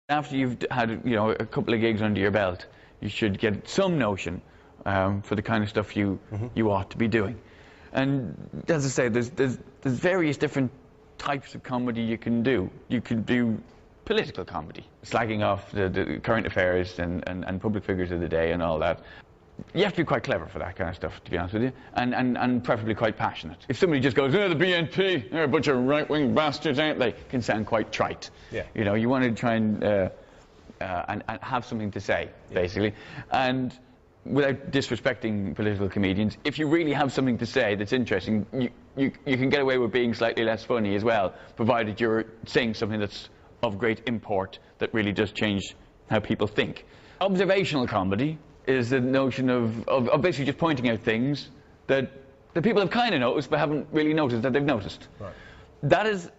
After you've had, you know, a couple of gigs under your belt, you should get some notion for the kind of stuff you ought to be doing. And as I say, there's various different types of comedy you can do. You could do political comedy, slagging off the current affairs and public figures of the day and all that. You have to be quite clever for that kind of stuff, to be honest with you, and preferably quite passionate. If somebody just goes, oh, the BNP, they're a bunch of right-wing bastards, aren't they? Can sound quite trite. Yeah. You know, you want to try and have something to say, basically. And without disrespecting political comedians, if you really have something to say that's interesting, you can get away with being slightly less funny as well, provided you're saying something that's of great import that really does change how people think. Observational comedy is the notion of basically just pointing out things that people have kind of noticed but haven't really noticed that they've noticed. Right. That's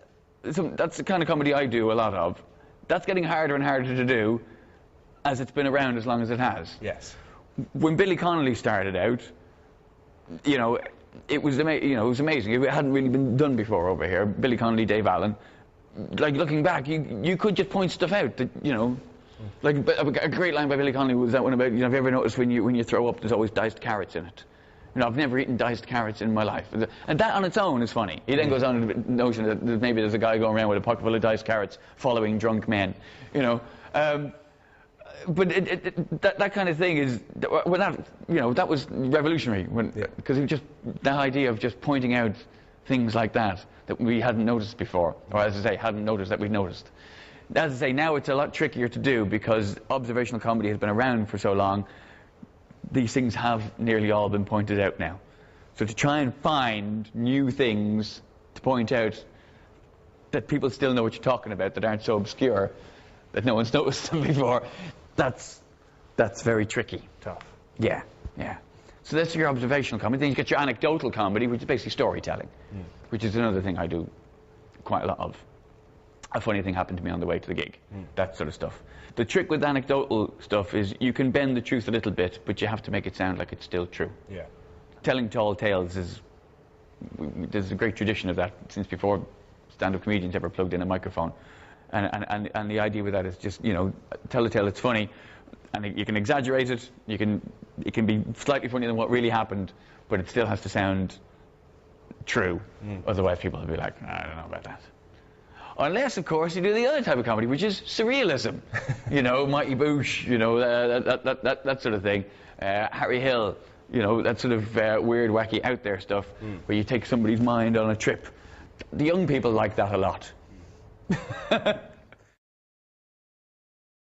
the kind of comedy I do a lot of. That's getting harder and harder to do as it's been around as long as it has. Yes. When Billy Connolly started out, you know, it was amazing. It hadn't really been done before over here. Billy Connolly, Dave Allen. Like, looking back, you could just point stuff out that, you know, like a great line by Billy Connolly was that one about, you know, have you ever noticed when you throw up, there's always diced carrots in it? You know, I've never eaten diced carrots in my life. And that on its own is funny. He then goes on to the notion that maybe there's a guy going around with a pocket full of diced carrots following drunk men, you know. But that kind of thing is, well, that, you know, that was revolutionary, because it was just that idea of just pointing out things like that we hadn't noticed before, or as I say, hadn't noticed that we'd noticed. As I say, now it's a lot trickier to do because observational comedy has been around for so long. These things have nearly all been pointed out now. So to try and find new things to point out that people still know what you're talking about, that aren't so obscure that no one's noticed them before, that's very tricky. Tough. Yeah, yeah. So that's your observational comedy. Then you get your anecdotal comedy, which is basically storytelling, which is another thing I do quite a lot of. A funny thing happened to me on the way to the gig, that sort of stuff. The trick with anecdotal stuff is you can bend the truth a little bit, but you have to make it sound like it's still true. Yeah. Telling tall tales there's a great tradition of that since before stand-up comedians ever plugged in a microphone. And the idea with that is just, you know, tell a tale that's funny, and you can exaggerate it, it can be slightly funnier than what really happened, but it still has to sound true. Otherwise people will be like, I don't know about that. Unless, of course, you do the other type of comedy, which is surrealism. You know, Mighty Boosh, you know, that sort of thing. Harry Hill, you know, that sort of weird, wacky, out there stuff, where you take somebody's mind on a trip. The young people like that a lot.